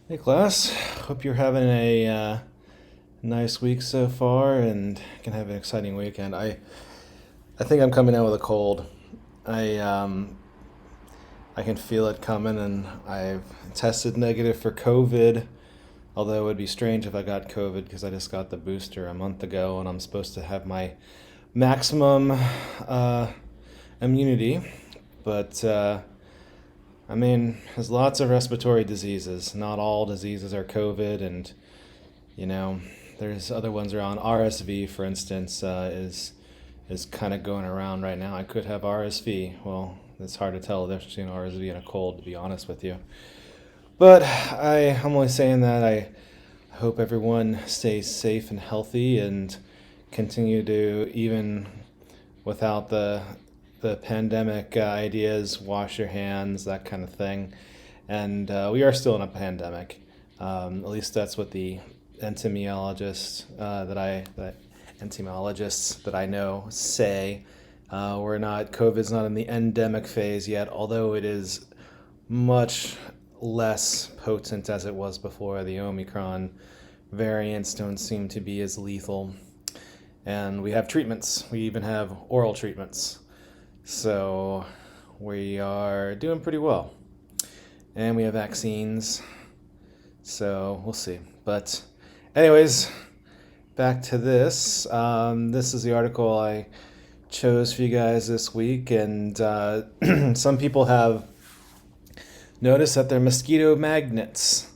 Hey class, hope you're having a nice week so far and can have an exciting weekend. I think I'm coming out with a cold. I I can feel it coming, and I've tested negative for COVID. Although it would be strange if I got COVID because I just got the booster a month ago, and I'm supposed to have my maximum uh, immunity. But I mean, there's lots of respiratory diseases. Not all diseases are COVID, and you know, there's other ones around. RSV, for instance, is kind of going around right now. I could have RSV. Well, it's hard to tell the difference between RSV and a cold, to be honest with you. But I'm only saying that I hope everyone stays safe and healthy and continue to, even without the pandemic ideas, wash your hands, that kind of thing. And we are still in a pandemic. At least that's what the entomologists entomologists that I know say. We're not COVID's not in the endemic phase yet, although it is much less potent as it was before. The Omicron variants don't seem to be as lethal, and we have treatments. We even have oral treatments, so we are doing pretty well. And we have vaccines, so we'll see. But anyways, back to this. This is the article I chose for you guys this week, and some people have noticed that they're mosquito magnets.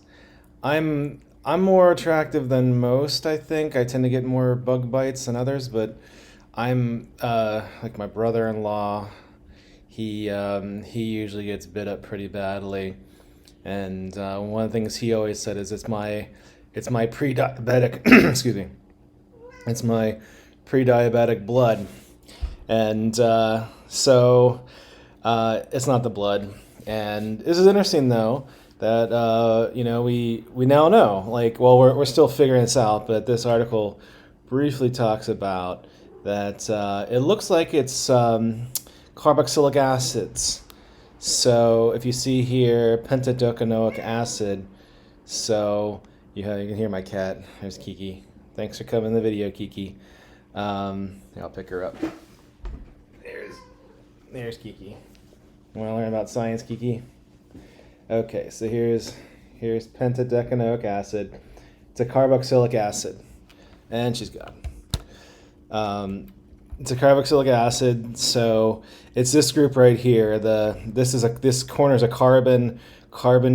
I'm more attractive than most, I think. I tend to get more bug bites than others, but I'm like my brother-in-law. He usually gets bit up pretty badly, and one of the things he always said is it's my pre-diabetic excuse me, it's my pre-diabetic blood, and it's not the blood. And this is interesting though that we now know, like, well, we're still figuring this out, but this article briefly talks about that it looks like it's carboxylic acids. So if you see here, pentadocanoic acid. So you can hear my cat. There's Kiki. Thanks for coming in the video, Kiki. I'll pick her up. There's Kiki. Want to learn about science, Kiki? Okay, so here's pentadecanoic acid. It's a carboxylic acid, and she's gone. It's a carboxylic acid, so it's this group right here. This corner is a carbon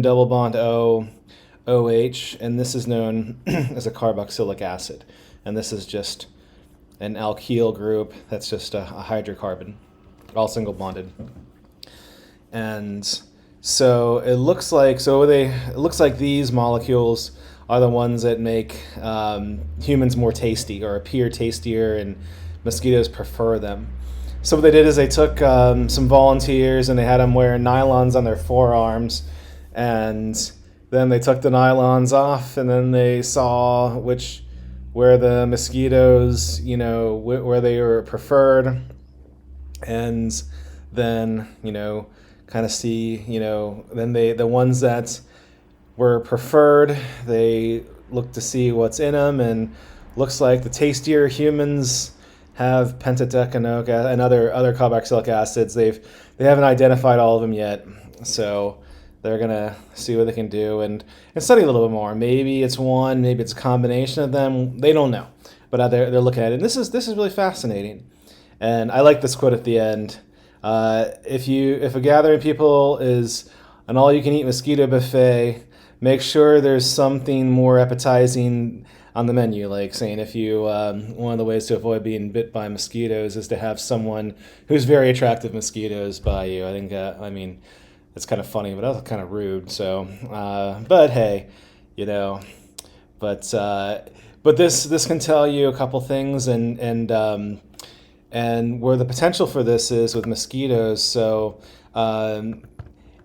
double bond OH, and this is known as a carboxylic acid. And this is just an alkyl group that's just a hydrocarbon, all single bonded. And so it looks like these molecules are the ones that make humans more tasty or appear tastier, and mosquitoes prefer them. So what they did is they took some volunteers and they had them wear nylons on their forearms, and then they took the nylons off, and then they saw where the mosquitoes, where they were preferred, and then kind of see, then the ones that were preferred, they look to see what's in them, and looks like the tastier humans have pentadecanoic and other carboxylic acids. They haven't identified all of them yet, so they're gonna see what they can do and study a little bit more. Maybe it's one, maybe it's a combination of them. They don't know, but they're looking at it. And this is really fascinating. And I like this quote at the end. If a gathering of people is an all-you-can-eat mosquito buffet, make sure there's something more appetizing on the menu. Like saying, if you one of the ways to avoid being bit by mosquitoes is to have someone who's very attractive mosquitoes by you. I think it's kind of funny, but also kind of rude. So, but hey, but this can tell you a couple things, and where the potential for this is with mosquitoes. So,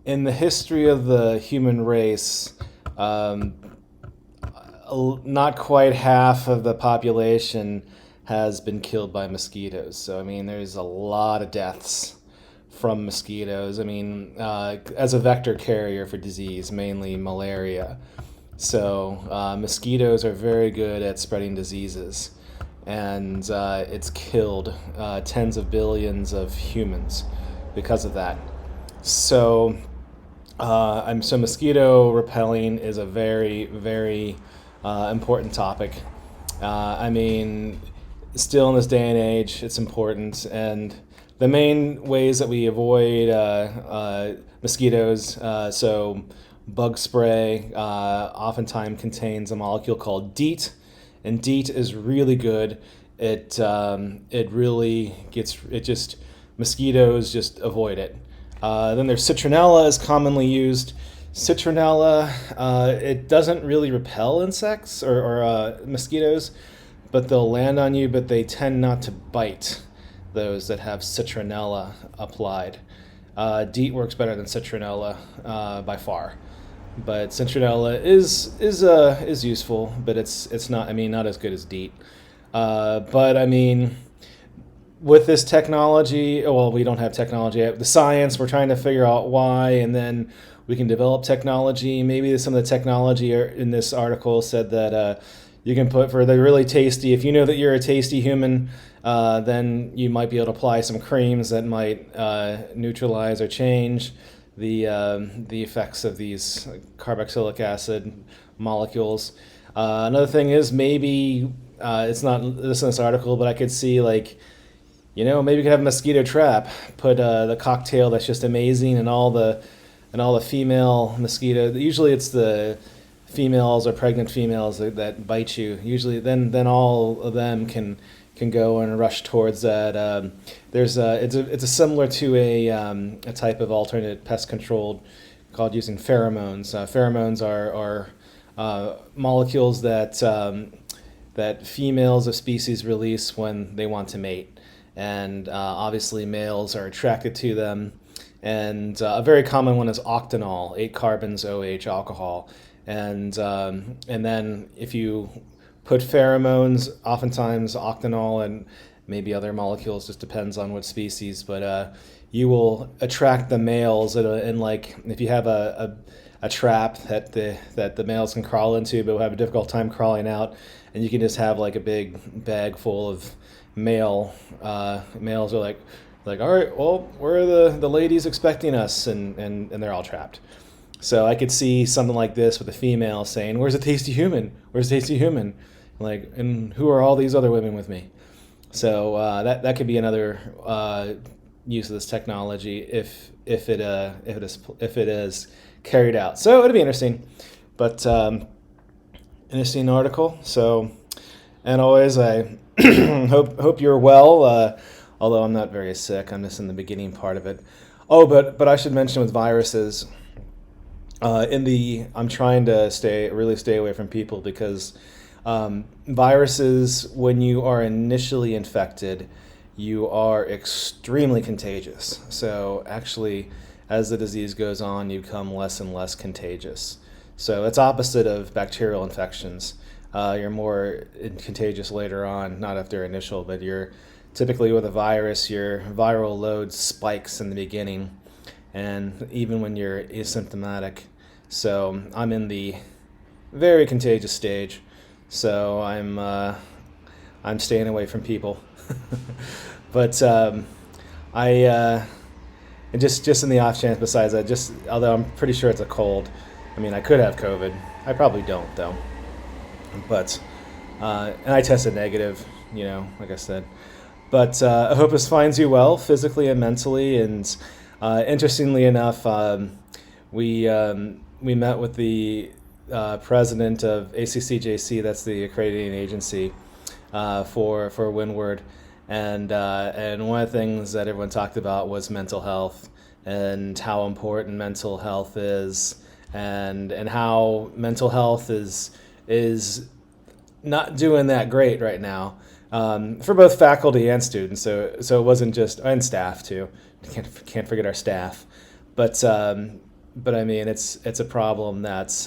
in the history of the human race, not quite half of the population has been killed by mosquitoes. So, I mean, there's a lot of deaths from mosquitoes. I mean, as a vector carrier for disease, mainly malaria. So mosquitoes are very good at spreading diseases, and it's killed tens of billions of humans because of that. So so mosquito repelling is a very, very important topic. I mean, still in this day and age, it's important. And the main ways that we avoid mosquitoes, so bug spray oftentimes contains a molecule called DEET, and DEET is really good. It really gets it just mosquitoes just avoid it. Then there's citronella is commonly used. Citronella, it doesn't really repel insects or mosquitoes, but they'll land on you, but they tend not to bite those that have citronella applied. DEET works better than citronella by far, but citronella is useful, but it's not, I mean, not as good as DEET. But I mean, with this technology, well, we don't have technology yet. The science, we're trying to figure out why, and then we can develop technology. Maybe some of the technology in this article said that you can put for the really tasty, if you know that you're a tasty human, then you might be able to apply some creams that might neutralize or change the effects of these carboxylic acid molecules. Another thing is maybe, it's not this in this article, but I could see like, maybe you could have a mosquito trap. Put the cocktail that's just amazing, and all the female mosquito. Usually, it's the females or pregnant females that bite you. Usually, then all of them can go and rush towards that. It's a similar to a type of alternate pest control called using pheromones. Pheromones are molecules that females of species release when they want to mate. And obviously males are attracted to them. And a very common one is octanol, 8 carbons OH alcohol. And then if you put pheromones, oftentimes octanol and maybe other molecules, just depends on what species, but you will attract the males and like if you have a trap that the males can crawl into but will have a difficult time crawling out, and you can just have like a big bag full of males are like, all right, well, where are the ladies expecting us? And they're all trapped. So I could see something like this with a female saying, where's the tasty human? Where's the tasty human? Like, and who are all these other women with me? So that could be another use of this technology if it is carried out. So it'd be interesting, but interesting article. So, and always I hope you're well. Although I'm not very sick, I'm just in the beginning part of it. Oh, but I should mention with viruses, I'm trying to really stay away from people because viruses, when you are initially infected, you are extremely contagious. So actually, as the disease goes on, you become less and less contagious. So it's opposite of bacterial infections. You're more contagious later on, not after initial, but you're typically with a virus, your viral load spikes in the beginning, and even when you're asymptomatic. So I'm in the very contagious stage. So I'm staying away from people. But I just in the off chance. Besides that, although I'm pretty sure it's a cold. I mean, I could have COVID. I probably don't though. But and I tested negative. Like I said. But I hope this finds you well physically and mentally. And interestingly enough, we met with the president of ACCJC, that's the accrediting agency for Windward, and one of the things that everyone talked about was mental health and how important mental health is, and how mental health is not doing that great right now. For both faculty and students, so it wasn't just, and staff too. Can't forget our staff, but I mean it's a problem that's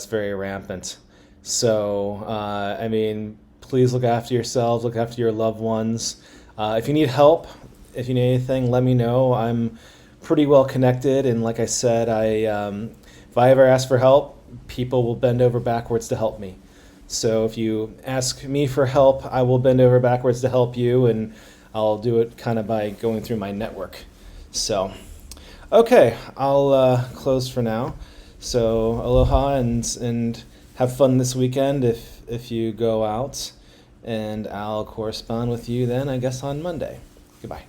very rampant. So I mean, please look after yourselves, look after your loved ones. If you need help, if you need anything, let me know. I'm pretty well connected, and like I said, if I ever ask for help, people will bend over backwards to help me. So if you ask me for help, I will bend over backwards to help you, and I'll do it kind of by going through my network. So, okay, I'll close for now. So aloha, and have fun this weekend if you go out, and I'll correspond with you then, I guess, on Monday. Goodbye.